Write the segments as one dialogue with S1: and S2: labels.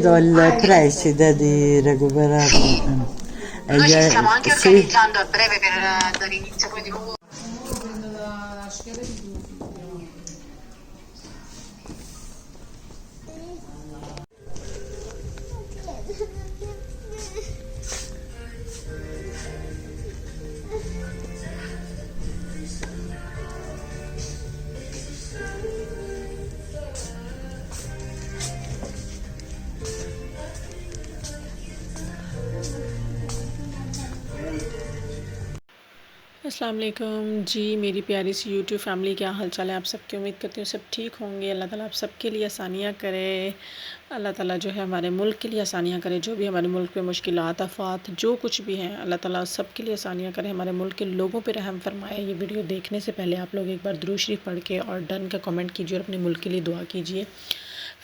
S1: chiedo il preside di recuperare.
S2: Noi ci stiamo anche
S1: Sì,
S2: organizzando a breve per dare inizio poi di nuovo.
S3: अस्सलाम वालेकुम जी, मेरी प्यारी सी YouTube family, क्या हाल चाल है आप सबकी। उम्मीद करती हूँ सब ठीक होंगे। अल्लाह ताला आप सबके लिए आसानियाँ करे। अल्लाह ताला जो है हमारे मुल्क के लिए आसानियाँ करे। जो भी हमारे मुल्क में मुश्किलात आफात जो कुछ भी हैं, अल्लाह ताला सबके लिए आसानियाँ करे। हमारे मुल्क के लोगों पे रहम फरमाए। ये वीडियो देखने से पहले आप लोग एक बार दुरूद शरीफ पढ़ के और डन का कमेंट कीजिए और अपने मुल्क के लिए दुआ कीजिए।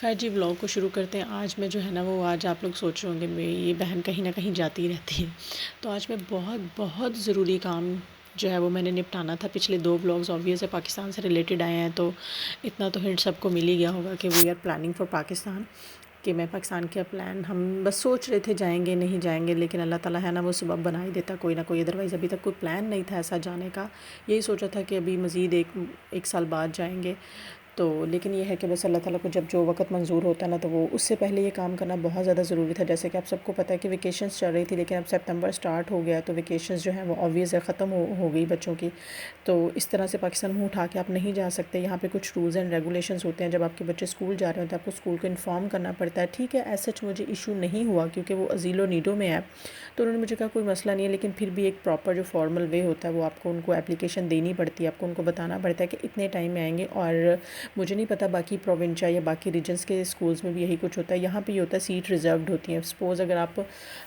S3: खैर जी, व्लॉग को शुरू करते हैं। आज मैं जो है ना वो आज आप लोग सोच रहे होंगे मेरी ये बहन कहीं ना कहीं जाती रहती है, तो आज मैं बहुत बहुत ज़रूरी काम जो है वो मैंने निपटाना था। पिछले 2 व्लॉग्स ऑब्वियस है पाकिस्तान से रिलेटेड आए हैं, तो इतना तो हिंट सबको मिल ही गया होगा कि we are planning for Pakistan, कि मैं पाकिस्तान का प्लान हम बस सोच रहे थे जाएंगे नहीं जाएंगे, लेकिन अल्लाह ताला है ना वो सबब बना ही देता कोई ना कोई। अदरवाइज़ अभी तक कोई प्लान नहीं था ऐसा जाने का। यही सोचा था कि अभी मज़ीद एक साल बाद जाएंगे, तो लेकिन ये है कि बस अल्लाह ताला को जब जो वक्त मंजूर होता है ना, तो वो उससे पहले ये काम करना बहुत ज़्यादा ज़रूरी था। जैसे कि आप सबको पता है कि वेकेशंस चल रही थी, लेकिन अब सितंबर स्टार्ट हो गया, तो वेकेशंस जो है वो ऑब्वियस है ख़त्म हो गई बच्चों की। तो इस तरह से पाकिस्तान मुँह उठा के आप नहीं जा सकते। यहाँ पे कुछ रूल्स एंड रेगुलेशंस होते हैं। जब आपके बच्चे स्कूल जा रहे होते हैं, आपको स्कूल को इन्फॉर्म करना पड़ता है। ठीक है, ऐसा मुझे इशू नहीं हुआ क्योंकि वो अजीलो नीडो में है, तो उन्होंने मुझे कहा कोई मसला नहीं है, लेकिन फिर भी एक प्रॉपर जो फॉर्मल वे होता है वो आपको उनको एप्लीकेशन देनी पड़ती है। आपको उनको बताना पड़ता है कि इतने टाइम में आएंगे। और मुझे नहीं पता बाकी प्रोविंशिया या बाकी रीजन्स के स्कूल्स में भी यही कुछ होता है। यहाँ पे ये होता है सीट रिज़र्व्ड होती है। सपोज़ अगर आप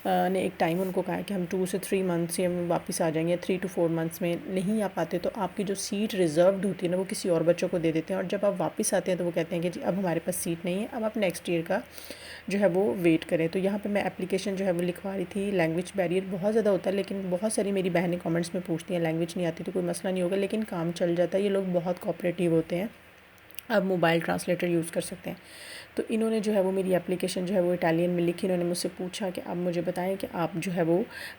S3: ने एक टाइम उनको कहा है कि हम 2 से 3 मंथ्स या वापस आ जाएंगे, 3 to 4 मंथ्स में नहीं आ पाते, तो आपकी जो सीट रिज़र्व्ड होती है ना वो किसी और बच्चों को दे देते हैं। और जब आप वापस आते हैं तो वो कहते हैं कि जी अब हमारे पास सीट नहीं है, अब आप नेक्स्ट ईयर का जो है वो वेट करें। तो यहाँ पे मैं एप्लीकेशन जो है वो लिखवा रही थी। लैंग्वेज बैरियर बहुत ज़्यादा होता है, लेकिन बहुत सारी मेरी बहनें कमेंट्स में पूछती हैं लैंग्वेज नहीं आती तो कोई मसला नहीं होगा, लेकिन काम चल जाता है। ये लोग बहुत कोऑपरेटिव होते हैं, अब मोबाइल ट्रांसलेटर यूज़ कर सकते हैं। तो इन्होंने जो है वो मेरी एप्लीकेशन जो है वो इटालियन में लिखी। इन्होंने मुझसे पूछा कि आप मुझे बताएं कि आप जो है वो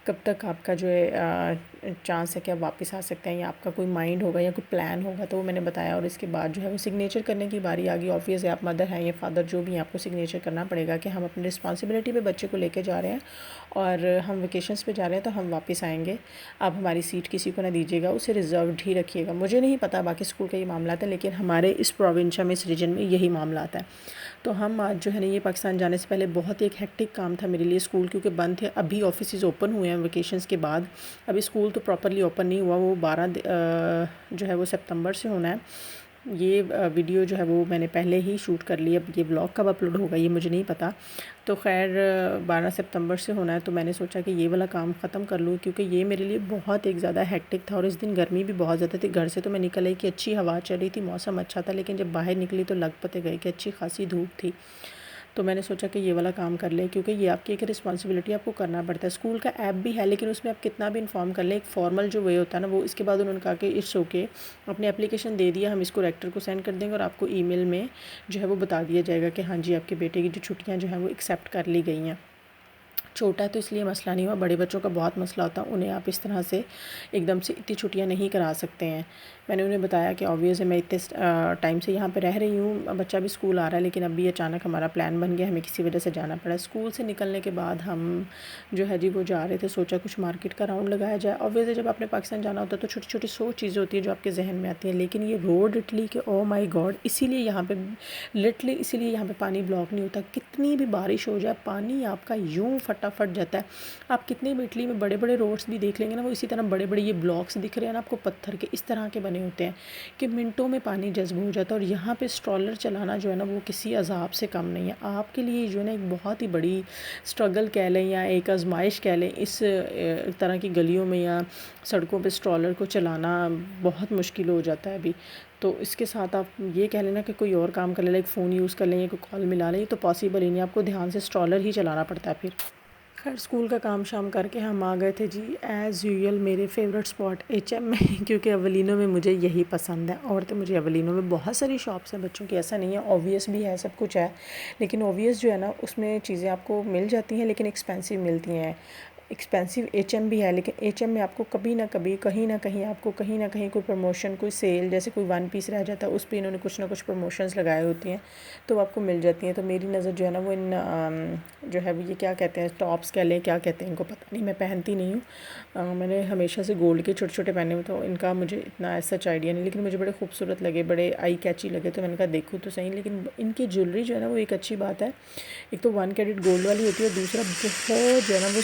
S3: कब तक आपका जो है चांस है कि आप वापस आ सकते हैं, या आपका कोई माइंड होगा या कोई प्लान होगा। तो वो मैंने बताया, और इसके बाद जो है वो सिग्नेचर करने की बारी आ गई। ऑब्वियस है, आप मदर हैं या फादर जो भी हैं, आपको सिग्नेचर करना पड़ेगा कि हम अपनी रिस्पॉन्सिबिलिटी पे बच्चे को लेके जा रहे हैं और हम वेकेशंस पे जा रहे हैं, तो हम वापस आएंगे। आप हमारी सीट किसी को ना दीजिएगा, उसे रिज़र्व्ड ही रखिएगा। मुझे नहीं पता बाकी स्कूल का ये मामला है, लेकिन हमारे इस प्रोविंशिया में, इस रीजन में यही मामला है। तो हम आज जो है ना ये पाकिस्तान जाने से पहले बहुत एक हेक्टिक काम था मेरे लिए। स्कूल क्योंकि बंद थे, अभी ऑफिसेज ओपन हुए हैं वेकेशंस के बाद। अभी स्कूल तो प्रॉपरली ओपन नहीं हुआ, वो 12 जो है वो सितंबर से होना है। ये वीडियो जो है वो मैंने पहले ही शूट कर लिया। अब ये व्लॉग कब अपलोड होगा ये मुझे नहीं पता। तो खैर 12 सितंबर से होना है, तो मैंने सोचा कि ये वाला काम ख़त्म कर लूँ, क्योंकि ये मेरे लिए बहुत एक ज़्यादा हेक्टिक था। और इस दिन गर्मी भी बहुत ज़्यादा थी। घर से तो मैं निकल आई कि अच्छी हवा चल रही थी, मौसम अच्छा था, लेकिन जब बाहर निकली तो लग पते गए कि अच्छी खासी धूप थी। तो मैंने सोचा कि ये वाला काम कर ले, क्योंकि ये आपकी एक रिस्पॉन्सिबिलिटी, आपको करना पड़ता है। स्कूल का ऐप भी है, लेकिन उसमें आप कितना भी इन्फॉर्म कर लें, एक फॉर्मल जो वे होता है ना वो। इसके बाद उन्होंने कहा कि इट्स ओके, अपनी एप्लीकेशन दे दिया, हम इसको रेक्टर को सेंड कर देंगे और आपको ईमेल में जो है वो बता दिया जाएगा कि हाँ जी आपके बेटे की जो छुट्टियाँ जो हैं वो एक्सेप्ट कर ली गई हैं। छोटा है तो इसलिए मसला नहीं हुआ, बड़े बच्चों का बहुत मसला होता है। उन्हें आप इस तरह से एकदम से इतनी छुट्टियां नहीं करा सकते हैं। मैंने उन्हें बताया कि ऑब्वियस है मैं इतने टाइम से यहाँ पे रह रही हूँ, बच्चा भी स्कूल आ रहा है, लेकिन अभी अचानक हमारा प्लान बन गया, हमें किसी वजह से जाना पड़ा। स्कूल से निकलने के बाद हम जो है जी वो जा रहे थे, सोचा कुछ मार्केट का राउंड लगाया जाए। ऑब्वियस जब आपने पाकिस्तान जाना होता है तो छोटी छोटी 100 चीज़ें होती हैं जो आपके जहन में आती हैं, लेकिन ये रोड इटली के ओ माई गॉड, इसीलिए यहाँ पे लिटरली इसीलिए यहाँ पे पानी ब्लॉक नहीं होता। कितनी भी बारिश हो जाए पानी आपका यूँ फटाफट जाता है। आप कितने भी इटली में बड़े बड़े रोड्स भी देख लेंगे ना, वो इसी तरह बड़े बड़े ये ब्लॉक्स दिख रहे हैं ना आपको, पत्थर के इस तरह के बने होते हैं कि मिनटों में पानी जज्ब हो जाता है। और यहाँ पे स्ट्रॉलर चलाना जो है ना वो किसी अजाब से कम नहीं है। आपके लिए जो है ना एक बहुत ही बड़ी स्ट्रगल कह लें या एक आजमाइश कह लें, इस तरह की गलियों में या सड़कों पे स्ट्रॉलर को चलाना बहुत मुश्किल हो जाता है अभी। तो इसके साथ आप ये कह लेना कि कोई और काम कर ले, लाइक फ़ोन यूज़ कर लें या कोई कॉल मिला लें, ये तो पॉसिबल ही नहीं, आपको ध्यान से स्ट्रॉलर ही चलाना पड़ता है फिर। खैर स्कूल का काम शाम करके हम आ गए थे जी एज़ यूजुअल मेरे फेवरेट स्पॉट एचएम में क्योंकि अवलिनो में मुझे यही पसंद है। और तो मुझे अवलिनो में बहुत सारी शॉप्स हैं बच्चों की, ऐसा नहीं है, ऑब्वियस भी है, सब कुछ है, लेकिन ऑब्वियस जो है ना उसमें चीज़ें आपको मिल जाती हैं लेकिन एक्सपेंसिव मिलती हैं। एक्सपेंसिव एचएम भी है, लेकिन एचएम में आपको कभी ना कभी कहीं ना कहीं आपको कहीं ना कहीं कोई प्रमोशन, कोई सेल, जैसे कोई वन पीस रह जाता है उस पर इन्होंने कुछ ना कुछ प्रमोशंस लगाए होती हैं तो आपको मिल जाती हैं। तो मेरी नज़र जो है ना वो इन जो है वो ये क्या कहते हैं, टॉप्स कह लें, क्या कहते हैं इनको पता नहीं, मैं पहनती नहीं हूँ। मैंने हमेशा से गोल्ड के छोटे छोटे पहने हुए, तो इनका मुझे इतना सच आइडिया नहीं, लेकिन मुझे बड़े खूबसूरत लगे, बड़े आई कैची लगे, तो मैंने कहा देखूँ तो सही। लेकिन इनकी ज्वेलरी जो है ना वो एक अच्छी बात है, एक तो 1 कैरेट गोल्ड वाली होती है, दूसरा बहुत जो है ना वो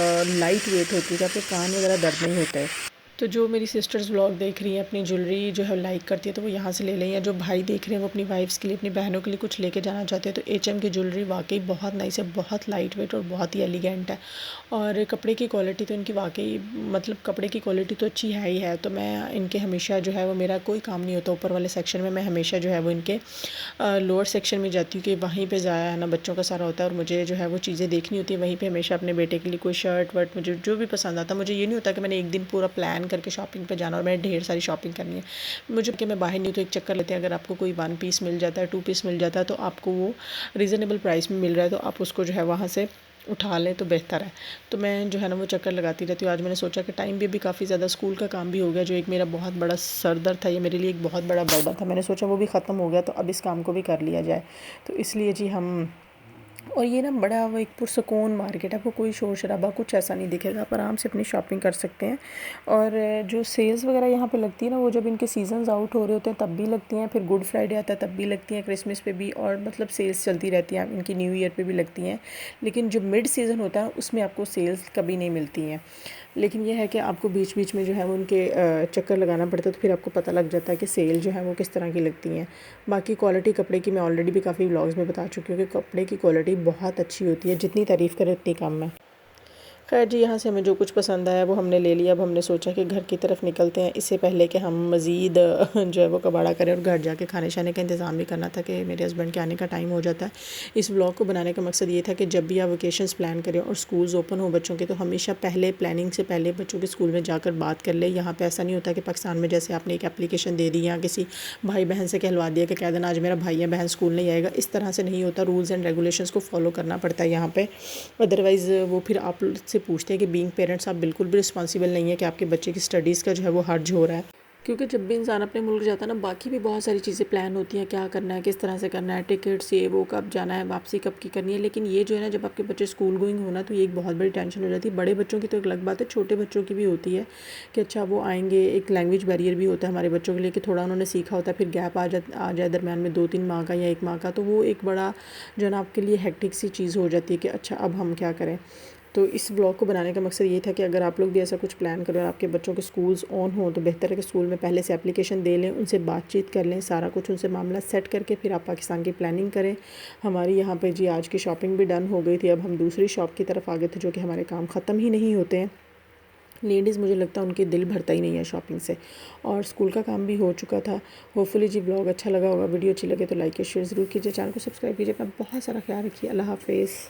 S3: लाइट वेट होती है, आपके कान वगैरह दर्द नहीं होता है। तो जो मेरी सिस्टर्स व्लॉग देख रही हैं, अपनी ज्वेलरी जो है लाइक करती है तो वो यहाँ से ले लें, या जो भाई देख रहे हैं वो अपनी वाइफ्स के लिए, अपनी बहनों के लिए कुछ लेके जाना चाहते हैं तो एचएम की ज्वेलरी वाकई बहुत नाइस है, बहुत लाइट वेट और बहुत ही एलिगेंट है। और कपड़े की क्वालिटी तो इनकी वाकई, मतलब कपड़े की क्वालिटी तो अच्छी है ही है। तो मैं इनके हमेशा जो है वो, मेरा कोई काम नहीं होता ऊपर वाले सेक्शन में, मैं हमेशा जो है वो इनके लोअर सेक्शन में जाती हूँ कि वहीं पे ज़ाया है ना बच्चों का सारा होता है, और मुझे जो है वो चीज़ें देखनी होती है वहीं पे हमेशा अपने बेटे के लिए कोई शर्ट वर्ट, मुझे जो भी पसंद आता है। मुझे ये नहीं होता कि मैंने एक दिन पूरा प्लान करके शॉपिंग पे जाना और मैंने ढेर सारी शॉपिंग करनी है। मुझे कि मैं बाहर नहीं तो एक चक्कर लेते हैं, अगर आपको कोई 1 पीस मिल जाता है, 2 पीस मिल जाता है तो आपको वो रीज़नेबल प्राइस में मिल रहा है तो आप उसको जो है वहाँ से उठा लें तो बेहतर है। तो मैं जो है ना वो चक्कर लगाती रहती हूँ। आज मैंने सोचा कि टाइम भी काफ़ी ज़्यादा, स्कूल का काम भी हो गया, जो एक मेरा बहुत बड़ा सर दर्द था, ये मेरे लिए एक बहुत बड़ा बर्डन था, मैंने सोचा वो भी ख़त्म हो गया तो अब इस काम को भी कर लिया जाए। तो इसलिए जी हम, और ये ना बड़ा वो एक पुरसकून मार्केट है, आपको कोई शोर शराबा कुछ ऐसा नहीं दिखेगा, आप आराम से अपनी शॉपिंग कर सकते हैं। और जो सेल्स वगैरह यहाँ पे लगती है ना, वो जब इनके सीजन्स आउट हो रहे होते हैं तब भी लगती हैं, फिर गुड फ्राइडे आता है तब भी लगती हैं, क्रिसमस पे भी, और मतलब सेल्स चलती रहती हैं, इनकी न्यू ईयर पे भी लगती हैं। लेकिन जो मिड सीज़न होता है उसमें आपको सेल्स कभी नहीं मिलती हैं। लेकिन यह है कि आपको बीच बीच में जो है वो उनके चक्कर लगाना पड़ता है, तो फिर आपको पता लग जाता है कि सेल जो है वो किस तरह की लगती हैं। बाकी क्वालिटी कपड़े की मैं ऑलरेडी भी काफ़ी व्लॉग्स में बता चुकी हूँ कि कपड़े की क्वालिटी बहुत अच्छी होती है, जितनी तारीफ़ करें उतनी कम है। खैर जी, यहाँ से हमें जो कुछ पसंद आया वो हमने ले लिया। अब हमने सोचा कि घर की तरफ निकलते हैं, इससे पहले कि हम मज़ीद जो है वो कबाड़ा करें और घर जाके खाने शाने का इंतज़ाम भी करना था कि मेरे हस्बैंड के आने का टाइम हो जाता है। इस व्लॉग को बनाने का मकसद ये था कि जब भी आप वेकेशंस प्लान करें और स्कूल्स ओपन हो बच्चों के, तो हमेशा पहले प्लानिंग से पहले बच्चों के स्कूल में जाकर बात कर ले। यहाँ पर ऐसा नहीं होता कि पाकिस्तान में जैसे आपने एक एप्लीकेशन दे दी या किसी भाई बहन से कहलवा दिया कि कह देना आज मेरा भाई या बहन स्कूल नहीं आएगा, इस तरह से नहीं होता। रूल्स एंड रेगुलेशंस को फॉलो करना पड़ता है यहाँ पे, अदरवाइज़ वो फिर आप से पूछते हैं कि बीइंग पेरेंट्स आप बिल्कुल भी रिस्पॉन्सिबल नहीं है कि आपके बच्चे की स्टडीज़ का जो है वो हर्ज हो रहा है। क्योंकि जब भी इंसान अपने मुल्क जाता है ना, बाकी भी बहुत सारी चीज़ें प्लान होती हैं, क्या करना है, किस तरह से करना है, टिकट्स ये वो, कब जाना है, वापसी कब की करनी है। लेकिन ये जो है ना, जब आपके बच्चे स्कूल गोइंग होना तो ये एक बहुत बड़ी टेंशन हो जाती है। बड़े बच्चों की तो एक अलग बात है, छोटे बच्चों की भी होती है कि अच्छा वो आएंगे, एक लैंग्वेज बैरियर भी होता है हमारे बच्चों के लिए कि थोड़ा उन्होंने सीखा होता है, फिर गैप आ जाए दरम्यान में 2-3 माह का या 1 माह का, तो वो एक बड़ा जो है ना आपके लिए हेक्टिक सी चीज़ हो जाती है कि अच्छा अब हम क्या करें। तो इस ब्लॉग को बनाने का मकसद ये था कि अगर आप लोग भी ऐसा कुछ प्लान करें और आपके बच्चों के स्कूल्स ऑन हो तो बेहतर है कि स्कूल में पहले से एप्लीकेशन दे लें, उनसे बातचीत कर लें, सारा कुछ उनसे मामला सेट करके फिर आप पाकिस्तान की प्लानिंग करें। हमारी यहाँ पे जी आज की शॉपिंग भी डन हो गई थी, अब हम दूसरी शॉप की तरफ आ गए थे, जो कि हमारे काम ख़त्म ही नहीं होते हैं। लेडीज़ मुझे लगता है उनके दिल भरता ही नहीं है शॉपिंग से, और स्कूल का काम भी हो चुका था। होपफुली जी ब्लॉग अच्छा लगा होगा, वीडियो अच्छी लगे तो लाइक शेयर ज़रूर कीजिए, चैनल को सब्सक्राइब कीजिए, अपना बहुत सारा ख्याल रखिए। अल्लाह हाफ़िज़।